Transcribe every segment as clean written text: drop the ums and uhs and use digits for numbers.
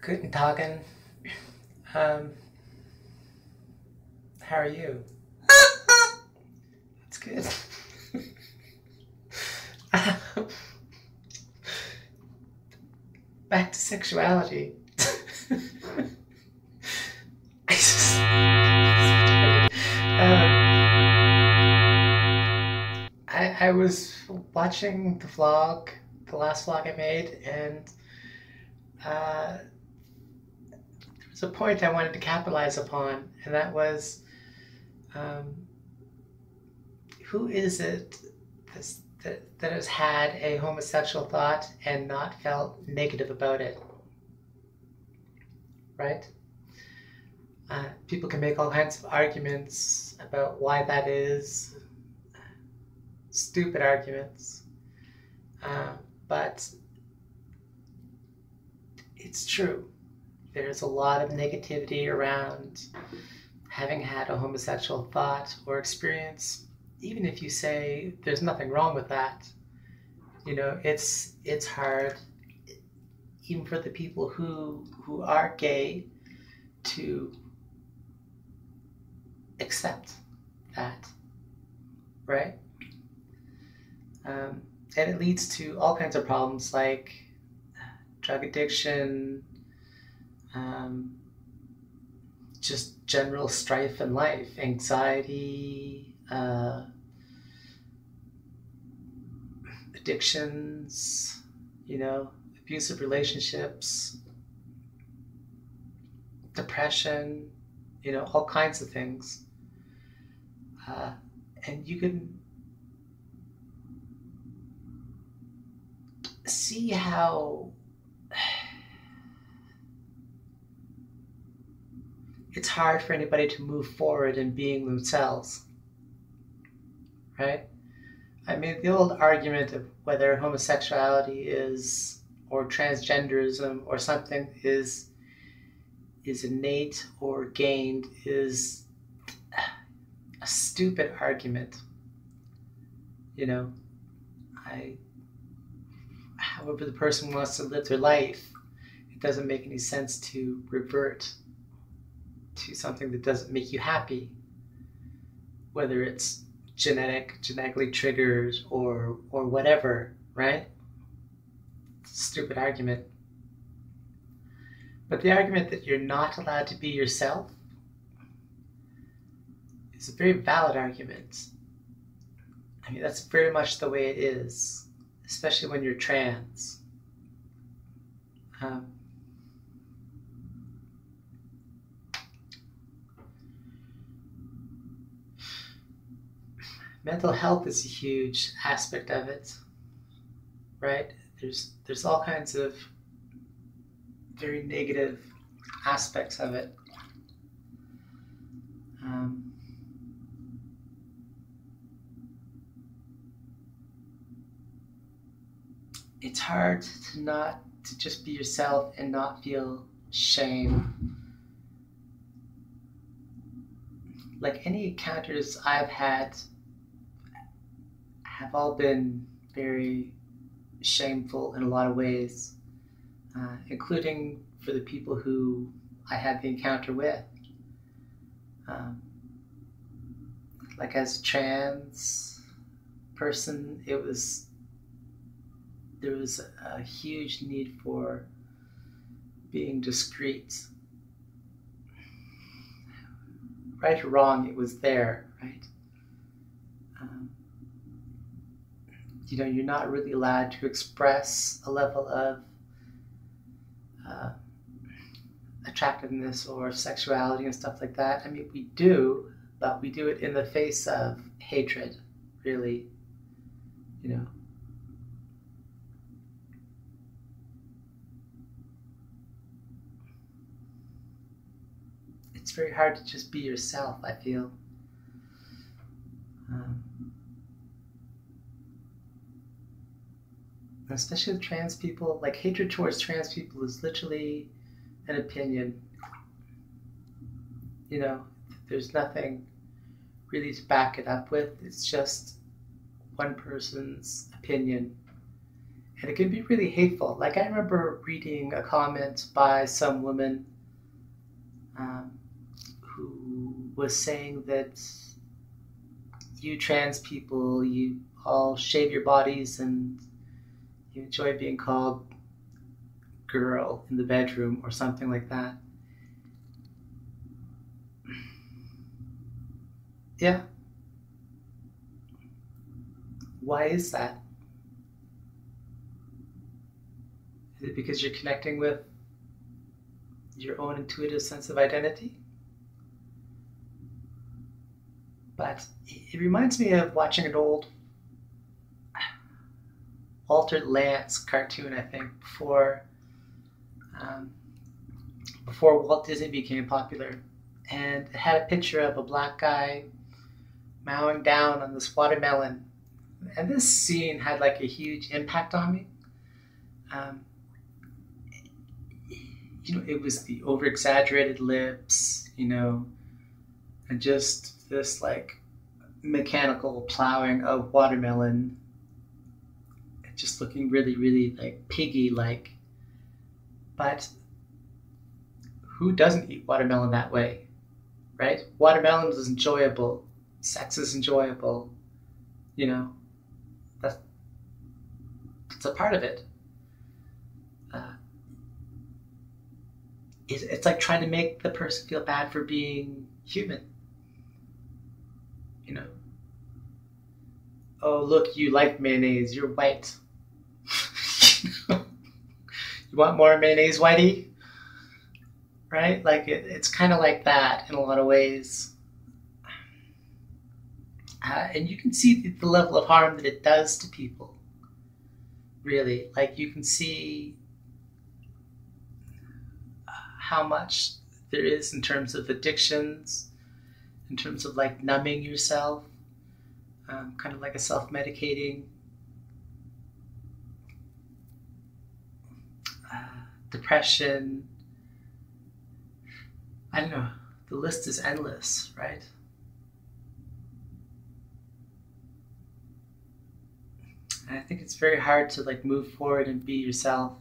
Guten Tagen. Um, how are you? That's good. Back to sexuality. I was watching the vlog, the last vlog I made, and there was a point I wanted to capitalize upon, and that was um, who is it that has had a homosexual thought and not felt negative about it, right? People can make all kinds of arguments about why that is, stupid arguments, but it's true. There's a lot of negativity around having had a homosexual thought or experience. Even if you say there's nothing wrong with that, it's hard, even for the people who are gay, to accept that, right? And it leads to all kinds of problems like drug addiction, just general strife in life, anxiety, addictions, abusive relationships, depression, all kinds of things. And you can see how it's hard for anybody to move forward in being themselves, right? I mean, the old argument of whether homosexuality is, or transgenderism or something is innate or gained is a stupid argument. However the person wants to live their life, it doesn't make any sense to revert to something that doesn't make you happy, whether it's genetically triggered or whatever, right? It's a stupid argument. But the argument that you're not allowed to be yourself is a very valid argument. I mean, that's very much the way it is, especially when you're trans. Mental health is a huge aspect of it, right? There's all kinds of very negative aspects of it. It's hard to just be yourself and not feel shame. Like, any encounters I've had have all been very shameful in a lot of ways, including for the people who I had the encounter with. Like, as a trans person, there was a huge need for being discreet. Right or wrong, it was there, right? You're not really allowed to express a level of attractiveness or sexuality and stuff like that. I mean, we do, but we do it in the face of hatred, really. It's very hard to just be yourself, I feel. Especially with trans people, like, hatred towards trans people is literally an opinion. There's nothing really to back it up with. It's just one person's opinion. And it can be really hateful. Like I remember reading a comment by some woman um, who was saying that you trans people, you all shave your bodies and you enjoy being called girl in the bedroom or something like that. Yeah, why is that? Is it because you're connecting with your own intuitive sense of identity? But it reminds me of watching an old Altered Lance cartoon, I think, um, before Walt Disney became popular. And it had a picture of a black guy mowing down on this watermelon. And this scene had like a huge impact on me. Um, it was the over exaggerated lips, and just this like mechanical plowing of watermelon, just looking really, really like piggy like. But who doesn't eat watermelon that way, right? Watermelon is enjoyable. Sex is enjoyable. That's it's a part of it. Uh, it's like trying to make the person feel bad for being human. You know, oh look, you like mayonnaise. You're white. You want more mayonnaise, whitey? Right? Like it's kind of like that in a lot of ways. And you can see the level of harm that it does to people. Really, like you can see how much there is in terms of addictions, in terms of like numbing yourself, kind of like a self-medicating, depression. I don't know. The list is endless, right? And I think it's very hard to like move forward and be yourself,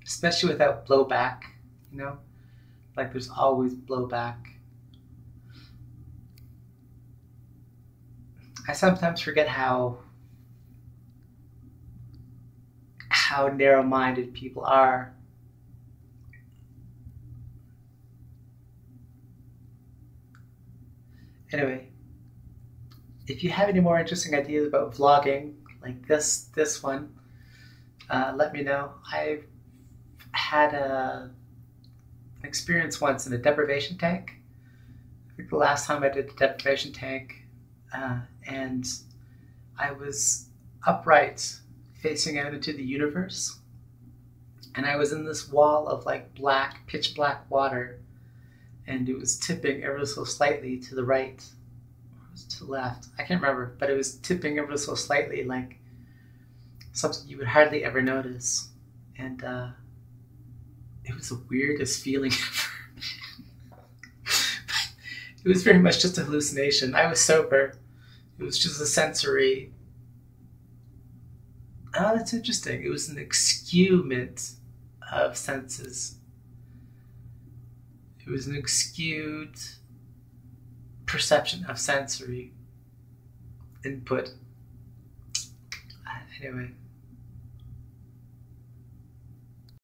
especially without blowback. You know, like there's always blowback. I sometimes forget how narrow-minded people are. Anyway, if you have any more interesting ideas about vlogging, like this one, let me know. I've had an experience once in a deprivation tank. I think the last time I did the deprivation tank, and I was upright facing out into the universe, and I was in this wall of like black, pitch black water, and it was tipping ever so slightly to the right, or was it to the left? I can't remember, but it was tipping ever so slightly, like something you would hardly ever notice, and it was the weirdest feeling ever. It was very much just a hallucination. I was sober. It was just a sensory. Oh, that's interesting. It was an exument of senses. It was an skewed perception of sensory input. Anyway.